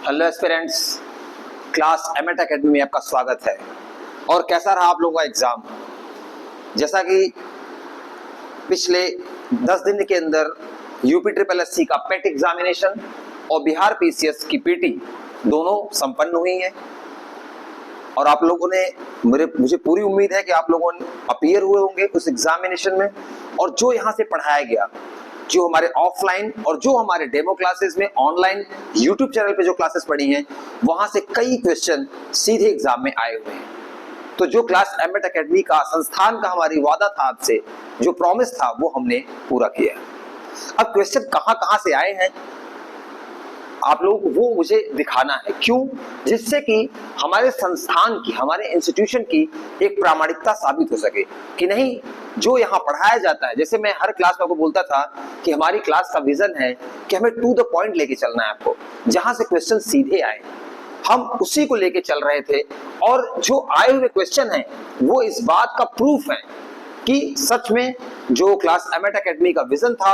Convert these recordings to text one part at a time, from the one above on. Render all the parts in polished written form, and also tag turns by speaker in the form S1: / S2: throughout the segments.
S1: Hello aspirants, class एमएट academy में आपका स्वागत है। और कैसा रहा आप लोगों का एग्जाम? जैसा कि पिछले 10 दिन के अंदर यूपी ट्रिपल एससी का पेट एग्जामिनेशन और बिहार पीसीएस की पीटी दोनों संपन्न हुई हैं और आप लोगों ने मुझे पूरी उम्मीद है कि आप लोगों ने अपीयर हुए होंगे उस एग्जामिनेशन में। और जो यहाँ से पढ़ाया गया, जो हमारे ऑफलाइन और जो हमारे डेमो क्लासेस में ऑनलाइन यूट्यूब चैनल पे जो क्लासेस पढ़ी हैं, वहां से कई क्वेश्चन सीधे एग्जाम में आए हुए हैं। तो जो क्लास एमएट एकेडमी का संस्थान का हमारी वादा था आपसे, जो प्रॉमिस था, वो हमने पूरा किया। अब क्वेश्चन कहां से आए हैं आप लोग वो मुझे दिखाना है। क्यों? जिससे कि हमारे संस्थान की, हमारे इंस्टीट्यूशन की एक प्रामाणिकता साबित हो सके कि नहीं, जो यहाँ पढ़ाया जाता है। जैसे मैं हर क्लास में आपको बोलता था कि हमारी क्लास का विजन है कि हमें टू द पॉइंट लेके चलना है आपको, जहां से क्वेश्चन सीधे आए, हम उसी को लेके चल रहे थे। और जो आए हुए क्वेश्चन हैं वो इस बात का प्रूफ है कि सच में जो क्लास एमएट एकेडमी का विजन था,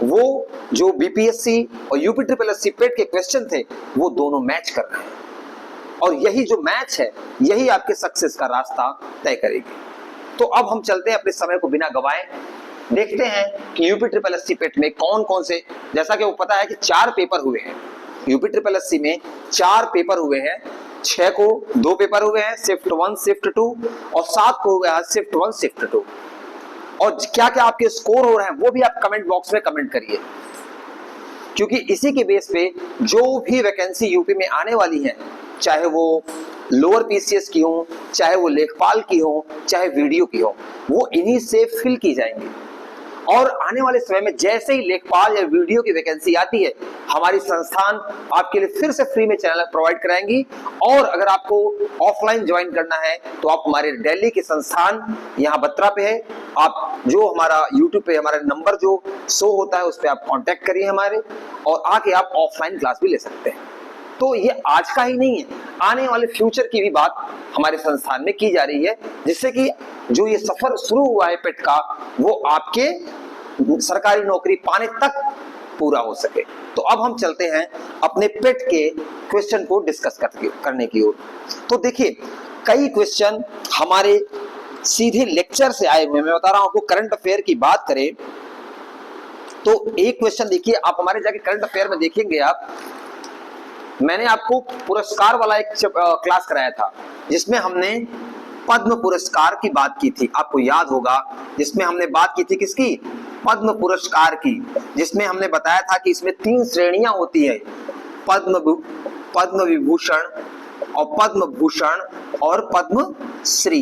S1: वो जो बीपीएससी और यूपी ट्रिपल एससी पेट के क्वेश्चन थे, वो दोनों मैच कर रहे हैं। और यही जो मैच है, यही आपके सक्सेस का रास्ता तय करेगी। तो अब हम चलते हैं, अपने समय को बिना गवाए देखते हैं कि यूपी ट्रिपल एससी पेट में कौन कौन से, जैसा कि वो पता है कि 4 पेपर हुए हैं यूपी ट्रिपल एससी में, 4 पेपर हुए हैं। 6 को 2 पेपर हुए हैं, शिफ्ट 1 शिफ्ट 2, और 7 को हुआ है शिफ्ट 1 शिफ्ट 2। और क्या क्या आपके स्कोर हो रहे हैं वो भी आप कमेंट बॉक्स में कमेंट करिए, क्योंकि इसी के बेस पे जो भी वैकेंसी यूपी में आने वाली है, चाहे वो लोअर पीसीएस की हो, चाहे वो लेखपाल की हो, चाहे वीडियो की हो, वो इन्हीं से फिल की जाएंगी। और आने वाले समय में जैसे ही लेखपाल या वीडियो की वैकेंसी आती है, हमारी संस्थान आपके लिए फिर से फ्री में चैनल प्रोवाइड कराएंगी। और अगर आपको ऑफलाइन ज्वाइन करना है तो आप हमारे दिल्ली के संस्थान यहाँ बत्रा पे है, आप जो हमारा यूट्यूब पे हमारा नंबर जो शो होता है उस पर आप कांटेक्ट करिए हमारे, और आके आप ऑफलाइन क्लास भी ले सकते हैं। तो ये आज का ही नहीं है, आने वाले फ्यूचर की भी बात हमारे संस्थान में की जा रही है, जिससे कि जो ये सफर शुरू हुआ है पेट का, वो आपके सरकारी नौकरी पाने तक पूरा हो सके। तो अब हम चलते हैं अपने पेट के क्वेश्चन को डिस्कस करने की ओर। तो देखिए, कई क्वेश्चन हमारे सीधे लेक्चर से आए हुए। मैं बता रहा हूं आपको, करंट अफेयर की बात करें तो एक क्वेश्चन देखिए, आप हमारे जाके करंट अफेयर में देखेंगे आप, मैंने आपको पुरस्कार वाला एक क्लास कराया था जिसमें हमने पद्म पुरस्कार की बात की थी, आपको याद होगा, जिसमें हमने बात की थी किसकी? पद्म पुरस्कार की, जिसमें हमने बताया था कि इसमें 3 श्रेणियां होती है, पद्म विभूषण और पद्म भूषण और पद्म श्री।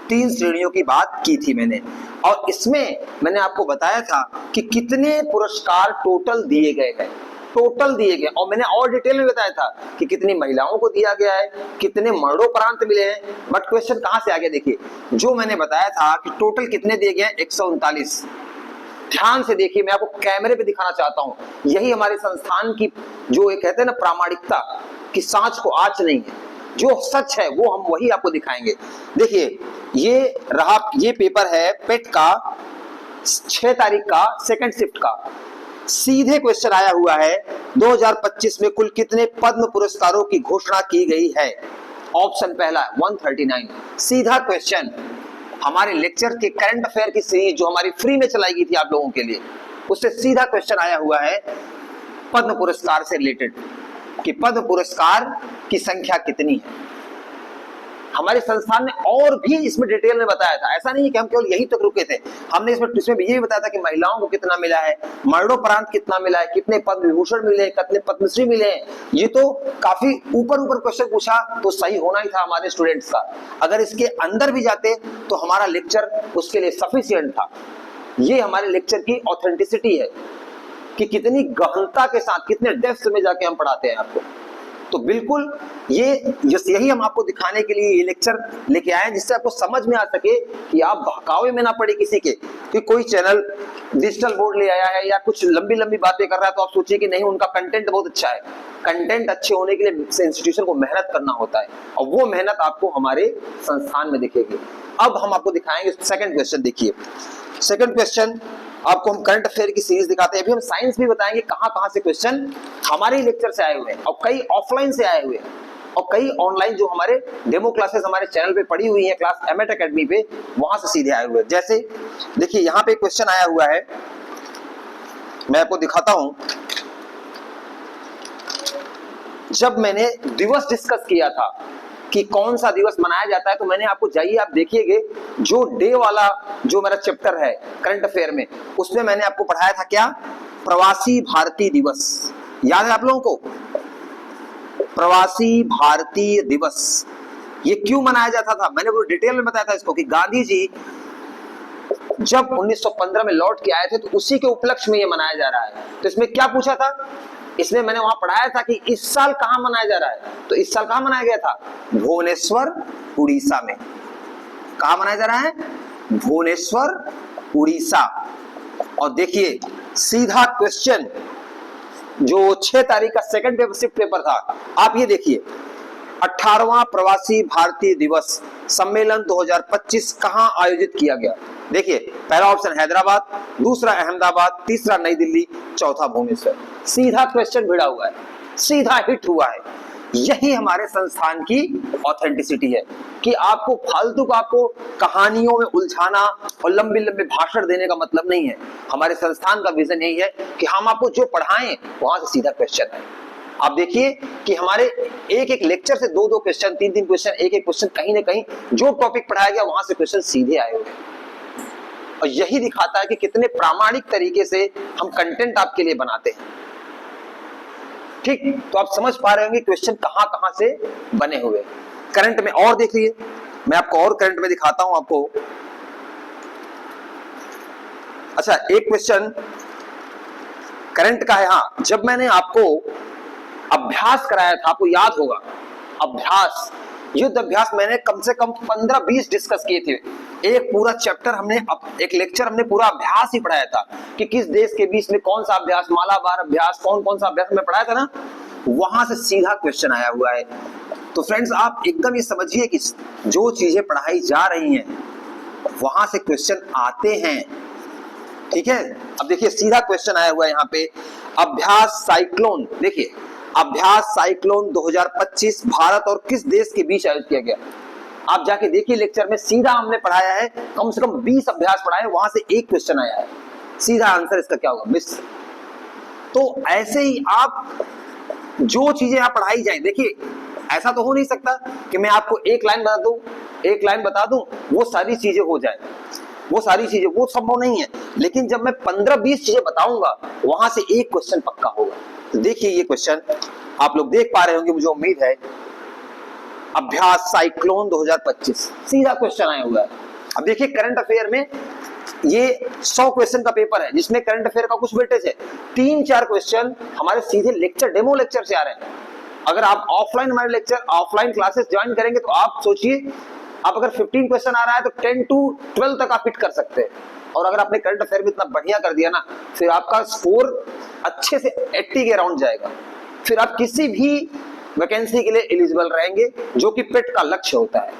S1: 3 श्रेणियों की बात की थी मैंने। और इसमें मैंने आपको बताया था कि कितने पुरस्कार टोटल दिए गए हैं, और मैंने और डिटेल में बताया था कि कितनी महिलाओं को दिया गया है, कितने मरणोपरांत मिले हैं। बट क्वेश्चन कहां से आ गया? देखिए, जो मैंने बताया था कि टोटल कितने दिए गए, 139। ध्यान से देखिए, मैं आपको कैमरे पे दिखाना चाहता हूं, यही हमारे संस्थान की जो एक कहते हैं ना प्रामाणिकता, कि सांच को आंच नहीं है, जो सच है वो हम वही आपको दिखाएंगे। देखिए, ये रहा, ये पेपर है पेट का 6 तारीख का, सेकंड शिफ्ट का। सीधे क्वेश्चन आया हुआ है, 2025 में कुल कितने पद्म पुरस्कारों की घोषणा की गई है? ऑप्शन पहला 139। सीधा क्वेश्चन हमारे लेक्चर के करंट अफेयर की सीरीज जो हमारी फ्री में चलाई गई थी आप लोगों के लिए, उससे सीधा क्वेश्चन आया हुआ है पद्म पुरस्कार से रिलेटेड, कि पद्म पुरस्कार की संख्या कितनी है। हमारे संस्थान ने और भी इसमें डिटेल में बताया था, ऐसा नहीं है कि हम केवल यही तक रुके थे। हमने इसमें ये भी बताया था कि महिलाओं को कितना मिला है, मरणोपरांत कितना मिला है, कितने पद्म विभूषण मिले, कितने पद्मश्री मिले हैं। ये तो काफी ऊपर क्वेश्चन पूछा तो सही होना ही था हमारे स्टूडेंट्स का। अगर इसके अंदर भी जाते तो हमारा लेक्चर उसके लिए सफिशिएंट था। ये हमारे लेक्चर की ऑथेंटिसिटी है कि कितनी गहनता के साथ, कितने डेप्थ में जाके हम पढ़ाते हैं आपको। तो बिल्कुल यही हम आपको दिखाने के लिए ये लेक्चर लेके आए, जिससे आपको समझ में आ सके कि आप बहकावे में ना पड़े किसी के, कि कोई चैनल डिजिटल बोर्ड ले आया है या कुछ लंबी बातें कर रहा है तो आप सोचिए कि नहीं, उनका कंटेंट बहुत अच्छा है। कंटेंट अच्छे होने के लिए इंस्टीट्यूशन को मेहनत करना होता है, और वो मेहनत आपको हमारे संस्थान में दिखेगी। अब हम आपको दिखाएंगे सेकंड क्वेश्चन। देखिए, सेकंड क्वेश्चन आपको हम करंट अफेयर की सीरीज दिखाते हैं। अभी हम साइंस भी बताएंगे कहां कहां से क्वेश्चन हमारे लेक्चर से आए हुए हैं, और कई ऑफलाइन से आए हुए हैं, और कई ऑनलाइन जो हमारे डेमो क्लासेस हमारे चैनल पे पड़ी हुई है क्लास एमएट एकेडमी पे, वहां से सीधे आए हुए हैं। जैसे देखिए यहाँ पे क्वेश्चन आया हुआ है, मैं आपको दिखाता हूं। जब मैंने दिवस डिस्कस किया था कि कौन सा दिवस मनाया जाता है, तो मैंने आपको, जाइए आप देखिएगा, जो डे वाला जो मेरा चैप्टर है करंट अफेयर में, उसमें मैंने आपको पढ़ाया था क्या, प्रवासी भारतीय दिवस। याद है आप लोगों को? प्रवासी भारतीय दिवस ये क्यों मनाया जाता था, मैंने वो डिटेल में बताया था इसको, कि गांधी जी जब 1915 में लौट के आए थे, तो उसी के उपलक्ष्य में ये मनाया जा रहा है। तो इसमें क्या पूछा था, इसमें मैंने वहां पढ़ाया था कि इस साल कहां मनाया जा रहा है, तो इस साल कहां मनाया गया था, भुवनेश्वर उड़ीसा में। कहां मनाया जा रहा है, भुवनेश्वर उड़ीसा। और देखिए सीधा क्वेश्चन जो 6 तारीख का सेकंड पेपर शिफ्ट पेपर था, आप ये देखिए, 18वां प्रवासी भारतीय दिवस सम्मेलन 2025 कहां आयोजित किया गया। देखिए पहला ऑप्शन हैदराबाद, दूसरा अहमदाबाद, तीसरा नई दिल्ली, चौथा भुवनेश्वर। सीधा क्वेश्चन भिड़ा हुआ है, सीधा हिट हुआ है। यही हमारे संस्थान की ऑथेंटिसिटी है कि आपको फालतू का आपको कहानियों में उलझाना और लंबे लंबे भाषण देने का मतलब नहीं है। हमारे संस्थान का विजन यही है कि हम आपको जो पढ़ाएं वहां से सीधा क्वेश्चन है। आप देखिए कि हमारे एक एक लेक्चर से 2-2 क्वेश्चन, 3-3 क्वेश्चन, एक एक क्वेश्चन, कहीं ना कहीं जो टॉपिक पढ़ाया गया वहां से क्वेश्चन सीधे आए हुए। और यही दिखाता है कि कितने प्रामाणिक तरीके से हम कंटेंट आपके लिए बनाते हैं। ठीक, तो आप समझ पा रहे होंगे क्वेश्चन कहां कहां से बने हुए। करंट में और देखिए, मैं आपको और करंट में दिखाता हूं आपको। अच्छा, एक क्वेश्चन करंट का है। हाँ, जब मैंने आपको अभ्यास कराया था, आपको याद होगा, अभ्यास, युद्ध अभ्यास मैंने कम से कम 15-20 डिस्कस किए थे। एक पूरा चैप्टर हमने, एक लेक्चर हमने पूरा अभ्यास ही पढ़ाया था कि किस देश के बीच में कौन सा अभ्यास, मालाबार अभ्यास, कौन कौन सा अभ्यास में पढ़ाया था ना, वहां से सीधा क्वेश्चन आया हुआ है। तो फ्रेंड्स आप एकदम ये समझिए कि जो चीजें पढ़ाई जा रही हैं वहां से क्वेश्चन आते हैं। ठीक है, अब देखिए सीधा क्वेश्चन आया हुआ है यहाँ पे, अभ्यास साइक्लोन। देखिए अभ्यास साइक्लोन 2025 भारत और किस देश के बीच आयोजित किया गया। आप जाके देखिए लेक्चर में, सीधा हमने पढ़ाया है, कम से कम 20 अभ्यास पढ़ाए, वहां से एक क्वेश्चन आया है। सीधा आंसर इसका क्या होगा, मिस्र। तो ऐसे ही आप जो चीजें आप पढ़ाई जाए, देखिए ऐसा तो हो नहीं सकता कि मैं आपको एक लाइन बता दूं वो सारी चीजें हो जाए, वो सारी चीजें, वो संभव नहीं है। लेकिन जब मैं 15-20 चीजें बताऊंगा वहां से एक क्वेश्चन पक्का होगा। तो देखिए ये क्वेश्चन आप लोग देख पा रहे होंगे, मुझे उम्मीद है। अभ्यास साइक्लोन 2025 सीधा क्वेश्चन आया हुआ है। अब देखिए करंट अफेयर में ये 100 क्वेश्चन का पेपर है, जिसमें करंट अफेयर का कुछ वेटेज है। 3-4 क्वेश्चन हमारे सीधे लेक्चर, डेमो लेक्चर से आ रहे हैं। अगर आप ऑफलाइन हमारे लेक्चर, ऑफलाइन क्लासेस ज्वाइन करेंगे तो आप सोचिए, आप अगर 15 क्वेश्चन आ रहा है तो 10 to 12 तक आप हिट कर सकते हैं। और अगर आपने करंट अफेयर में इतना बढ़िया कर दिया ना, फिर आपका स्कोर अच्छे से 80 के अराउंड जाएगा। फिर आप किसी भी वैकेंसी के लिए एलिजिबल रहेंगे, जो कि पेट का लक्ष्य होता है।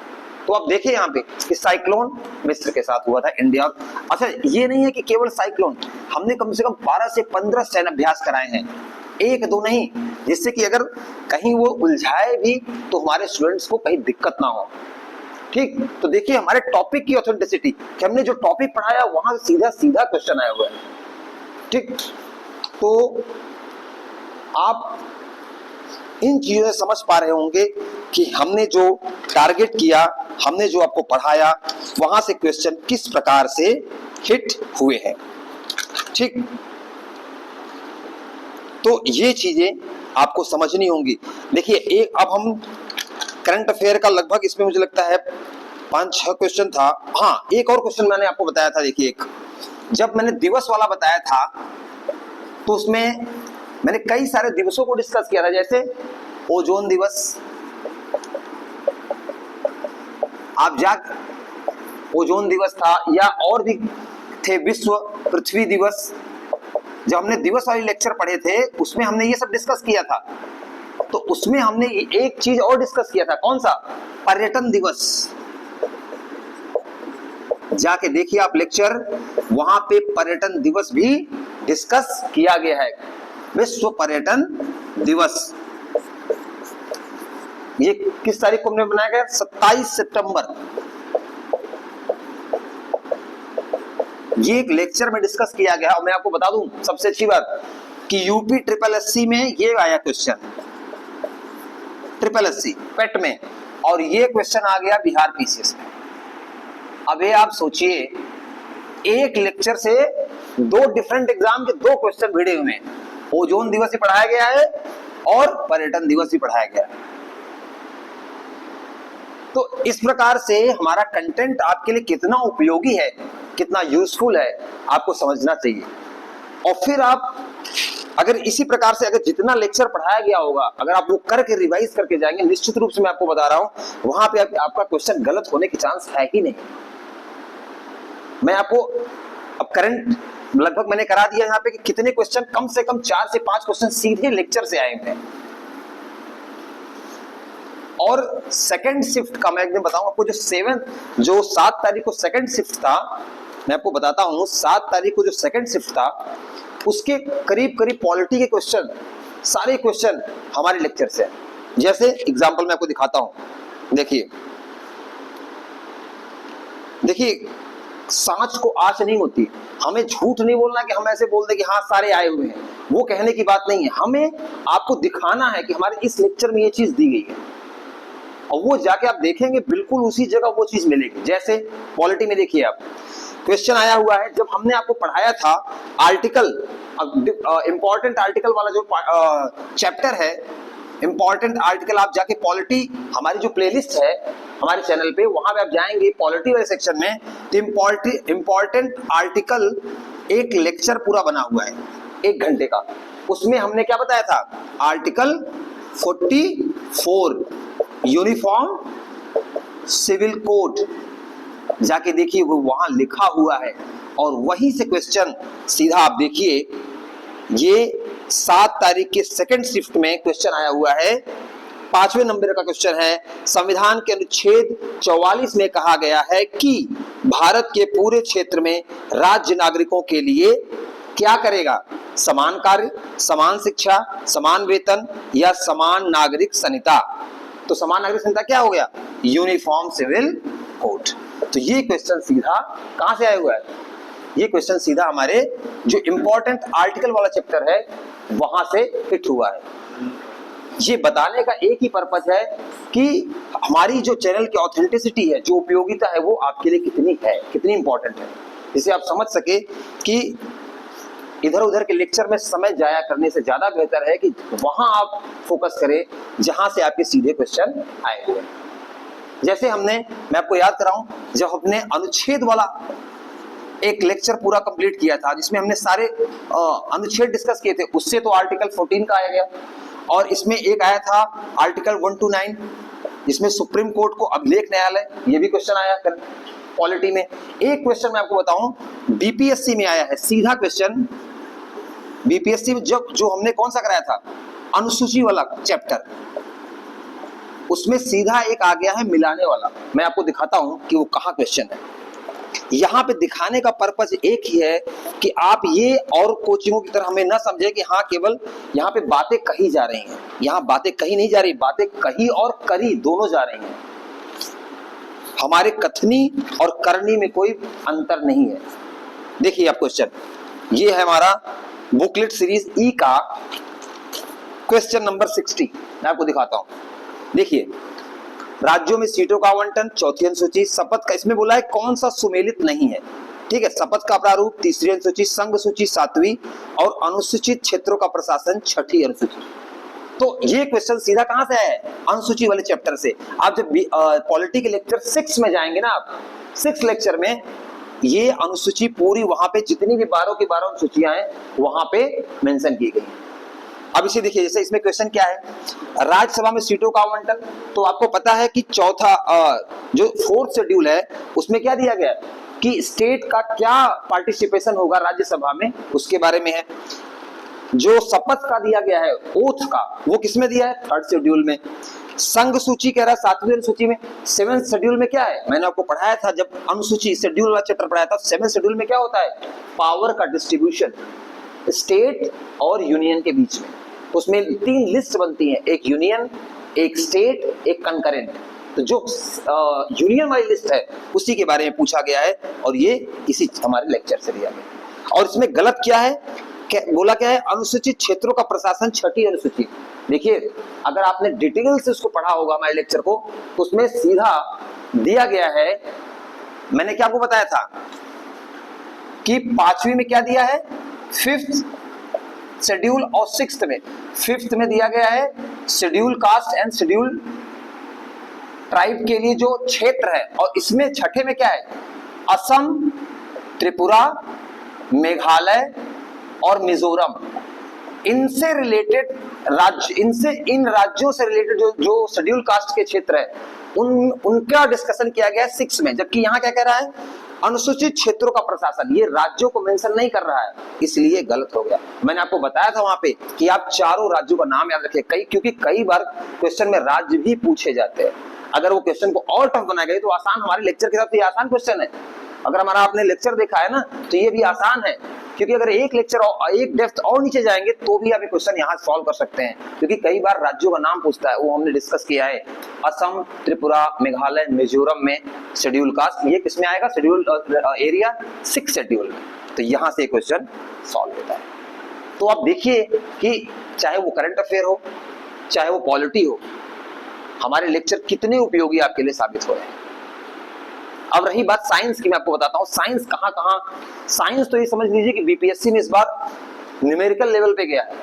S1: तो आप देखिए यहाँ पे कि साइक्लोन मिस्र के साथ हुआ था, इंडिया। अच्छा, ये नहीं है कि केवल साइक्लोन, हमने कम से कम 12 से 15 सैन्य अभ्यास कराए हैं, 1-2 नहीं, जिससे कि अगर कहीं वो उलझाए भी तो हमारे स्टूडेंट्स को कहीं दिक्कत ना हो। ठीक, तो देखिए हमारे टॉपिक की ऑथेंटिसिटी, कि हमने जो टॉपिक पढ़ाया वहां से सीधा सीधा क्वेश्चन आया हुआ है। ठीक, तो आप इन चीजों से समझ पा रहे होंगे कि हमने जो टारगेट किया, हमने जो आपको पढ़ाया, वहां से क्वेश्चन किस प्रकार से हिट हुए हैं। ठीक, तो ये चीजें आपको समझनी होंगी। देखिए अब हम करंट अफेयर का लगभग, इसमें मुझे लगता है 5-6 क्वेश्चन था। हाँ, एक और क्वेश्चन मैंने आपको बताया था। देखिए जब मैंने दिवस वाला बताया था तो उसमें मैंने कई सारे दिवसों को डिस्कस किया था, जैसे ओजोन दिवस, ओजोन दिवस था, या और भी थे, विश्व पृथ्वी दिवस। जब हमने दिवस वाली लेक्चर पढ़े थे उसमें हमने ये सब डिस्कस किया था। तो उसमें हमने एक चीज और डिस्कस किया था, कौन सा, पर्यटन दिवस। जाके देखिए आप लेक्चर, वहां पे पर्यटन दिवस भी डिस्कस किया गया है। विश्व पर्यटन दिवस ये किस तारीख को हमने बनाया गया? 27 सितंबर। ये एक लेक्चर में डिस्कस किया गया। और मैं आपको बता दूं सबसे अच्छी बात कि यूपी ट्रिपल एससी में ये आया क्वेश्चन, ट्रिपल एससी पेट में, और ये क्वेश्चन आ गया बिहार पीसीएस में। अब ये आप सोचिए, एक लेक्चर से दो डिफरेंट एग्जाम के दो क्वेश्चन भिड़े हुए हैं। ओजोन दिवस भी पढ़ाया गया है और पर्यटन दिवस भी पढ़ाया गया है। तो इस प्रकार से हमारा कंटेंट आपके लिए कितना उपयोगी है, कितना यूजफुल है, आपको समझना चाहिए। और फिर आप अगर इसी प्रकार से अगर जितना लेक्चर पढ़ाया गया होगा, अगर आप वो करके रिवाइज करके जाएंगे, निश्चित रूप से मैं आपको बता रहा हूं वहां पे आपका क्वेश्चन गलत होने की चांस है ही नहीं। मैं आपको अब करंट लगभग मैंने करा दिया यहाँ पे कि कितने क्वेश्चन, कम से कम 4 से 5 क्वेश्चन सीधे लेक्चर से आए हैं। और सेकंड शिफ्ट का मैं एक दिन बताऊं आपको, जो 7 तारीख को सेकंड शिफ्ट था, मैं आपको बताता हूं 7 तारीख को जो सेकंड शिफ्ट था उसके करीब करीब पॉलिटी के क्वेश्चन, सारे क्वेश्चन हमारे लेक्चर से। जैसे एग्जांपल मैं आपको दिखाता हूं, देखिए सांच को आंच नहीं होती। हमें झूठ नहीं बोलना कि हम ऐसे बोल दे कि हाँ सारे आए हुए हैं, वो कहने की बात नहीं है। हमें आपको दिखाना है कि हमारे इस लेक्चर में ये चीज दी गई है, और वो जाके आप देखेंगे बिल्कुल उसी जगह वो चीज मिलेगी। जैसे पॉलिटी में देखिए आप, क्वेश्चन आया हुआ है, जब हमने आपको पढ़ाया था आर्टिकल, इंपॉर्टेंट आर्टिकल वाला जो चैप्टर है, इंपॉर्टेंट आर्टिकल, आप जाके पॉलिटी हमारी जो प्लेलिस्ट है हमारे चैनल पे, वहां पे आप जाएंगे पॉलिटी वाले सेक्शन में, तो इंपॉर्टेंट आर्टिकल एक लेक्चर पूरा बना हुआ है 1 घंटे का। उसमें हमने क्या बताया था? आर्टिकल 44 यूनिफॉर्म सिविल कोड, जाके देखिए वो वहां लिखा हुआ है। और वहीं से क्वेश्चन सीधा आप देखिए, ये 7 तारीख के सेकंड शिफ्ट में क्वेश्चन आया हुआ है, 5वें नंबर का क्वेश्चन है। संविधान के अनुच्छेद 44 में कहा गया है कि भारत के पूरे क्षेत्र में राज्य नागरिकों के लिए क्या करेगा? समान कार्य, समान शिक्षा, समान वेतन या समान नागरिक संहिता। तो समान नागरिक संहिता क्या हो गया? Uniform civil code. तो ये क्वेश्चन सीधा कहां से आया हुआ है? ये क्वेश्चन सीधा हमारे जो इंपॉर्टेंट आर्टिकल वाला चैप्टर है वहां से हिट हुआ है। ये बताने का एक ही पर्पस है कि हमारी जो चैनल की ऑथेंटिसिटी है, जो उपयोगिता है, वो आपके लिए कितनी है, कितनी इंपॉर्टेंट है, जिसे आप समझ सके कि इधर उधर के लेक्चर में समय जाया करने से ज्यादा बेहतर है कि वहां आप फोकस करें जहां से आपके सीधे क्वेश्चन आए हुए। जैसे मैं आपको याद कराऊं, जब हमने अनुच्छेद वाला एक लेक्चर पूरा कंप्लीट किया था जिसमें हमने सारे अनुच्छेद डिस्कस किए थे, उससे तो आर्टिकल 14 का आया गया, और इसमें एक आया था आर्टिकल 129 जिसमें सुप्रीम कोर्ट को अभिलेख न्यायालय, ये भी क्वेश्चन आया पॉलिटी में। एक क्वेश्चन मैं आपको बताऊं बीपीएससी में आया है, सीधा क्वेश्चन बीपीएससी में जो हमने कौन सा कराया था, अनुसूची वाला चैप्टर, उसमें सीधा एक आ गया है मिलाने वाला। मैं आपको दिखाता हूं कि वो कहां क्वेश्चन है। यहाँ पे दिखाने का पर्पस एक ही है कि आप ये और कोचिंगों की तरह हमें ना समझे कि हाँ केवल यहाँ पे बातें कही जा रही हैं। यहाँ बातें कही नहीं जा रही, बातें कही और करी दोनों जा रही हैं। हमारे कथनी और करनी में कोई अंतर नहीं है। देखिए आप क्वेश्चन, ये है हमारा बुकलेट सीरीज ई का क्वेश्चन नंबर 60। मैं आपको दिखाता हूं, देखिए राज्यों में सीटों का आवंटन, चौथी अनुसूची, शपथ का, इसमें बोला है कौन सा सुमेलित नहीं है, ठीक है, शपथ का प्रारूप, तीसरी अनुसूची, संघ सूची 7वीं, और अनुसूचित क्षेत्रों का प्रशासन 6ठी अनुसूची। तो ये क्वेश्चन सीधा कहां से आया है? अनुसूची वाले चैप्टर से। आप जब पॉलिटी के लेक्चर 6 में जाएंगे ना, आप 6 लेक्चर में ये अनुसूची पूरी, वहां पे जितनी भी 12 की 12 अनुसूचियां हैं वहां पे मेंशन की गई। अब इसे देखिए, जैसे इसमें क्वेश्चन क्या है, राज्यसभा में सीटों का आवंटन। तो आपको पता है कि चौथा जो 4th शेड्यूल है उसमें क्या दिया गया है कि स्टेट का क्या पार्टिसिपेशन होगा राज्यसभा में, उसके बारे में है। जो शपथ का दिया गया है, ओथ का, वो किसमें दिया है? 3rd शेड्यूल में। संघ सूची कह रहा है 7वीं अनुसूची में। 7th शेड्यूल में क्या है, मैंने आपको पढ़ाया था जब अनुसूची शेड्यूल वाला चैप्टर पढ़ाया था। 7th शेड्यूल में क्या होता है, पावर का डिस्ट्रीब्यूशन स्टेट और यूनियन के बीच में। उसमें 3 लिस्ट बनती हैं, एक यूनियन, एक स्टेट, एक कंकरेंट। तो जो यूनियन वाली लिस्ट है उसी के बारे में पूछा गया है और ये इसी हमारे लेक्चर से दिया गया। और इसमें गलत क्या है, बोला क्या है, अनुसूचित क्षेत्रों का प्रशासन 6ठी अनुसूची। देखिए अगर आपने डिटेल से उसको पढ़ा होगा हमारे लेक्चर को, तो उसमें सीधा दिया गया है, मैंने क्या आपको बताया था कि 5वीं में क्या दिया है, 5th शेड्यूल और 6th में। 5th में दिया गया है schedule caste and schedule tribe के लिए जो क्षेत्र है, और इसमें 6ठे में क्या है, असम, त्रिपुरा, मेघालय और मिजोरम। इनसे रिलेटेड राज्य, इन राज्यों से रिलेटेड जो शेड्यूल कास्ट के क्षेत्र है उनका डिस्कशन किया गया है 6 में। जबकि यहाँ क्या कह रहा है, अनुसूचित क्षेत्रों का प्रशासन, ये राज्यों को मेंशन नहीं कर रहा है, इसलिए गलत हो गया। मैंने आपको बताया था वहां पे कि आप चारों राज्यों का नाम याद रखिए, क्योंकि कई बार क्वेश्चन में राज्य भी पूछे जाते हैं। अगर वो क्वेश्चन को और टफ बनाया गया तो आसान, हमारे लेक्चर के हिसाब से आसान क्वेश्चन है। अगर हमारा आपने लेक्चर देखा है ना तो ये भी आसान है, क्योंकि अगर एक लेक्चर और एक डेप्थ और नीचे जाएंगे तो भी आप ये क्वेश्चन यहाँ सॉल्व कर सकते हैं, क्योंकि कई बार राज्यों का नाम पूछता है, वो हमने डिस्कस किया है। असम, त्रिपुरा, मेघालय, मिजोरम में शेड्यूल कास्ट, ये किसमें आएगा, शेड्यूल एरिया 6 शेड्यूल में। तो यहाँ से क्वेश्चन सॉल्व होता है। तो आप देखिए कि चाहे वो करंट अफेयर हो, चाहे वो पॉलिटी हो, हमारे लेक्चर कितने उपयोगी आपके लिए साबित हो रहे हैं। अब रही बात साइंस की, मैं आपको बताता हूँ साइंस कहाँ कहाँ। साइंस तो ये समझ लीजिए कि बीपीएससी में इस बार न्यूमेरिकल लेवल पे गया है,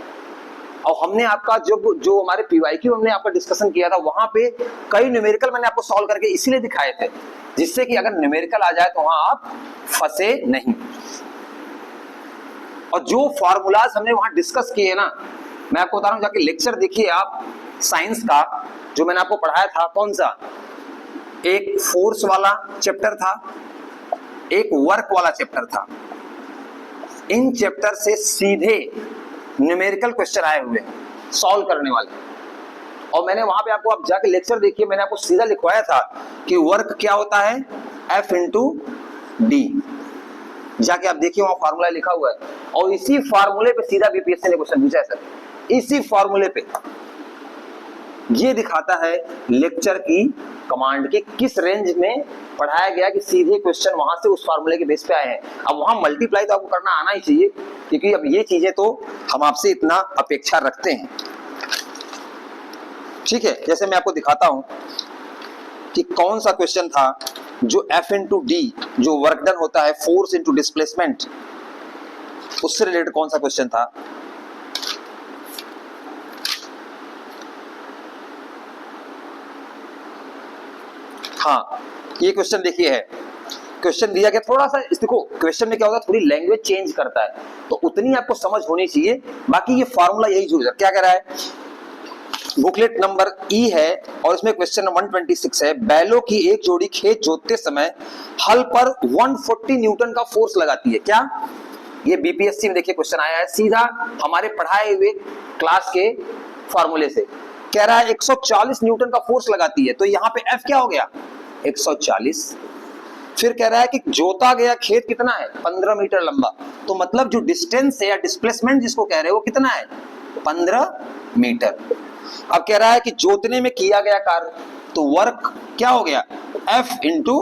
S1: और हमने आपका जो हमारे पीवाईक्यू हमने आपका डिस्कशन किया था, वहां पे कई न्यूमेरिकल मैंने आपको सॉल्व करके इसीलिए दिखाए थे, जिससे कि अगर न्यूमेरिकल आ जाए तो वहां आप फंसे नहीं। और जो फॉर्मूलाज हमने वहां डिस्कस किए ना, मैं आपको बता रहा हूँ, जाके लेक्चर देखिए आप साइंस का, जो मैंने आपको पढ़ाया था। कौन सा, एक फोर्स वाला चैप्टर था, एक वर्क वाला चैप्टर था। इन चैप्टर से सीधे न्यूमेरिकल क्वेश्चन आए हुए सॉल्व करने वाले। और मैंने वहां पे आपको, आप जाके लेक्चर देखिए, मैंने आपको सीधा लिखवाया था कि वर्क क्या होता है, F इंटू डी। जाके आप देखिए वहां फार्मूला लिखा हुआ है, और इसी फार्मूले पे सीधा बीपीएससी ने क्वेश्चन पूछा है सर। इसी फार्मूले पे ये दिखाता है लेक्चर की कमांड के किस रेंज में पढ़ाया गया, कि सीधे क्वेश्चन वहां से उस फार्मूले के बेस पे आए हैं। अब वहां मल्टीप्लाई तो आपको करना आना ही चाहिए, क्योंकि अब ये चीजें तो हम आपसे इतना अपेक्षा रखते हैं। ठीक है, जैसे मैं आपको दिखाता हूं कि कौन सा क्वेश्चन था जो F इंटू डी, जो वर्क डन होता है, फोर्स इंटू डिस्प्लेसमेंट, उससे रिलेटेड कौन सा क्वेश्चन था। हाँ, ये क्वेश्चन देखिए है, क्वेश्चन दिया गया थोड़ा सा, देखो क्वेश्चन में क्या होता है, थोड़ी लैंग्वेज चेंज करता है, तो उतनी आपको समझ होनी चाहिए। बाकी ये फार्मूला यही जो क्या कह रहा है, बुकलेट नंबर ई है और इसमें क्वेश्चन नंबर 126 है। बैलों की एक जोड़ी खेत जोतते समय हल पर 140 न्यूटन का फोर्स लगाती है। क्या ये बीपीएससी में देखिए क्वेश्चन आया है, सीधा हमारे पढ़ाए हुए क्लास के फार्मूले से कह रहा है 140 न्यूटन का फोर्स लगाती है। तो यहाँ पे एफ क्या हो गया, 140। फिर कह रहा है कि जोता गया खेत कितना है, 15 मीटर लंबा। तो मतलब जो डिस्टेंस है या डिस्प्लेसमेंट जिसको कह रहे हो वो कितना है, 15 मीटर। अब कह रहा है कि जोतने में किया गया कार्य, तो वर्क क्या हो गया, F इंटू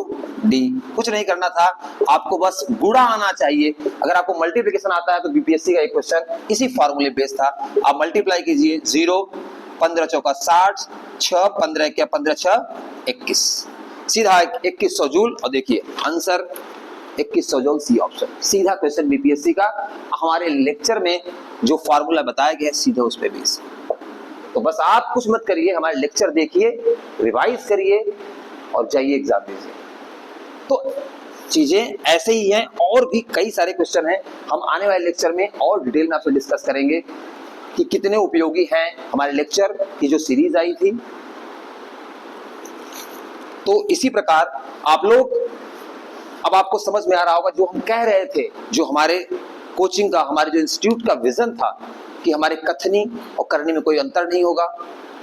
S1: डी। कुछ नहीं करना था, आपको बस गुणा आना चाहिए। अगर आपको मल्टीप्लिकेशन आता है तो बीपीएससी का एक क्वेश्चन इसी फार्मूले बेस्ड था। आप मल्टीप्लाई कीजिए, 0 15 चौका 60, 6 15 क्या 15 6 21, सीधा 2100 जूल। और देखिए आंसर 2100 जूल, सी ऑप्शन। सीधा क्वेश्चन बीपीएससी का, हमारे लेक्चर में जो फार्मूला बताया गया सीधा उस पे बेस। तो बस आप कुछ मत करिए, हमारे लेक्चर देखिए, रिवाइज करिए और जाइए एग्जाम दीजिए। तो चीजें ऐसे ही हैं, और भी कई सारे क्वेश्चन हैं, हम आने वाले लेक्चर में और डिटेल में आपसे डिस्कस करेंगे कि कितने उपयोगी हैं हमारे लेक्चर की जो सीरीज आई थी। तो इसी प्रकार आप लोग, अब आपको समझ में आ रहा होगा जो हम कह रहे थे, जो हमारे कोचिंग का, हमारे जो इंस्टीट्यूट का विजन था कि हमारे कथनी और करनी में कोई अंतर नहीं होगा,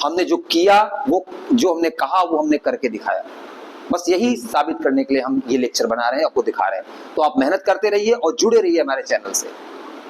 S1: हमने जो किया, वो जो हमने कहा वो हमने करके दिखाया। बस यही साबित करने के लिए हम ये लेक्चर बना रहे हैं, आपको दिखा रहे हैं। तो आप मेहनत करते रहिए और जुड़े रहिए हमारे चैनल से।